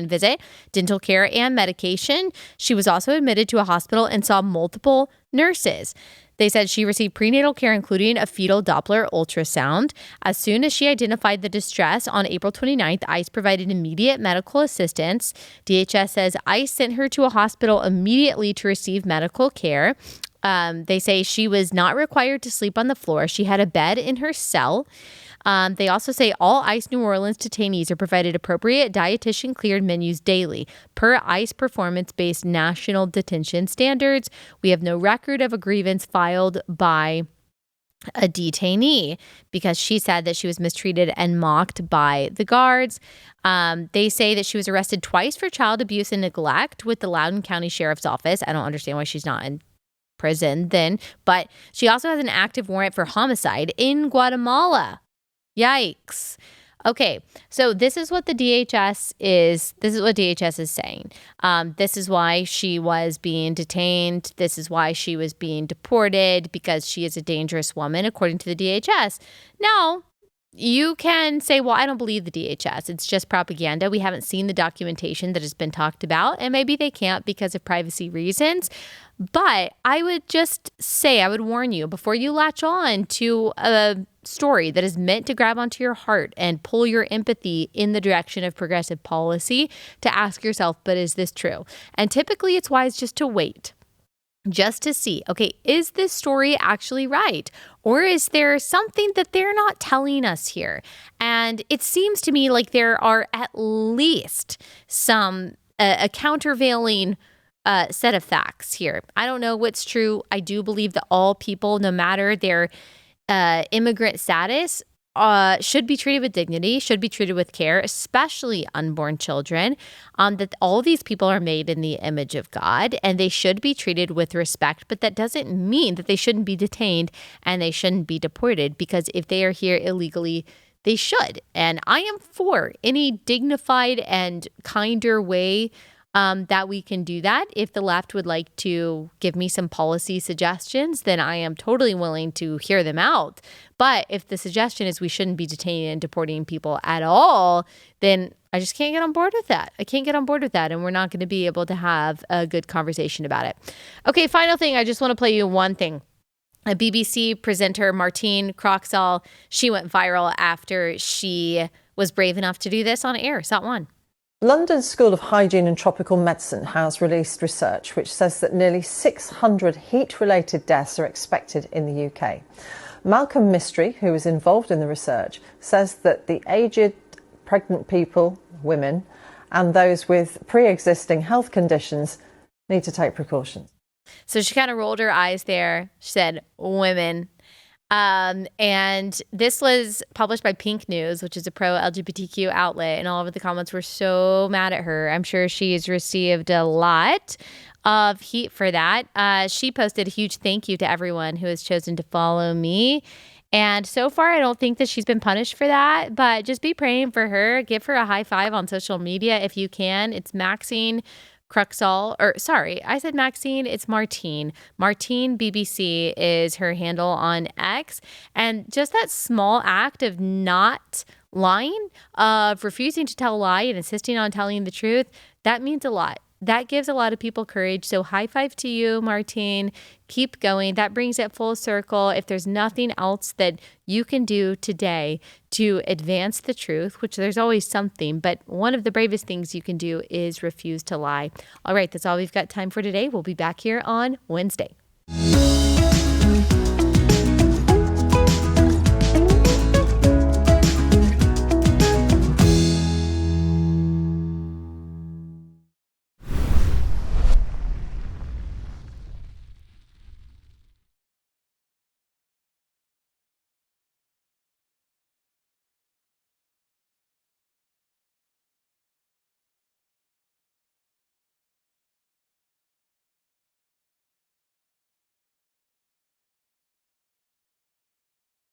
visit, dental care, and medication. She was also admitted to a hospital and saw multiple nurses. They said she received prenatal care, including a fetal Doppler ultrasound. As soon as she identified the distress on April 29th, ICE provided immediate medical assistance. DHS says ICE sent her to a hospital immediately to receive medical care. They say she was not required to sleep on the floor. She had a bed in her cell. They also say all ICE New Orleans detainees are provided appropriate dietitian-cleared menus daily per ICE performance-based national detention standards. We have no record of a grievance filed by a detainee because she said that she was mistreated and mocked by the guards. They say that she was arrested twice for child abuse and neglect with the Loudoun County Sheriff's Office. I don't understand why she's not in prison then, but she also has an active warrant for homicide in Guatemala. Yikes. Okay, so this is what DHS is saying. This is why she was being detained. This is why she was being deported, because she is a dangerous woman, according to the DHS. Now, you can say, well, I don't believe the DHS. It's just propaganda. We haven't seen the documentation that has been talked about, and maybe they can't because of privacy reasons. But I would just say, I would warn you before you latch on to a story that is meant to grab onto your heart and pull your empathy in the direction of progressive policy, to ask yourself, but is this true? And typically it's wise just to wait, just to see, okay, is this story actually right? Or is there something that they're not telling us here? And it seems to me like there are at least some a countervailing set of facts here. I don't know what's true. I do believe that all people, no matter their immigrant status, should be treated with dignity, should be treated with care, especially unborn children, that all these people are made in the image of God and they should be treated with respect. But that doesn't mean that they shouldn't be detained and they shouldn't be deported, because if they are here illegally, they should. And I am for any dignified and kinder way that we can do that. If the left would like to give me some policy suggestions, then I am totally willing to hear them out. But if the suggestion is we shouldn't be detaining and deporting people at all, then I just can't get on board with that. I can't get on board with that, and we're not going to be able to have a good conversation about it. Okay, final thing. I just want to play you one thing. A BBC presenter, Martine Croxall, she went viral after she was brave enough to do this on air. Sat one. London School of Hygiene and Tropical Medicine has released research which says that nearly 600 heat-related deaths are expected in the UK. Malcolm Mystery, who was involved in the research, says that the aged, pregnant people, women, and those with pre-existing health conditions need to take precautions. So she kind of rolled her eyes there. She said, women. And this was published by Pink News, which is a pro-LGBTQ outlet, and all of the comments were so mad at her. I'm sure she's received a lot of heat for that. She posted a huge thank you to everyone who has chosen to follow me. And so far, I don't think that she's been punished for that, but just be praying for her. Give her a high five on social media if you can. It's Maxine Cruxall, or sorry, I said Maxine, it's Martine. Martine BBC is her handle on X. And just that small act of not lying, of refusing to tell a lie and insisting on telling the truth, that means a lot. That gives a lot of people courage. So high five to you, Martine. Keep going. That brings it full circle. If there's nothing else that you can do today to advance the truth, which there's always something, but one of the bravest things you can do is refuse to lie. All right, that's all we've got time for today. We'll be back here on Wednesday.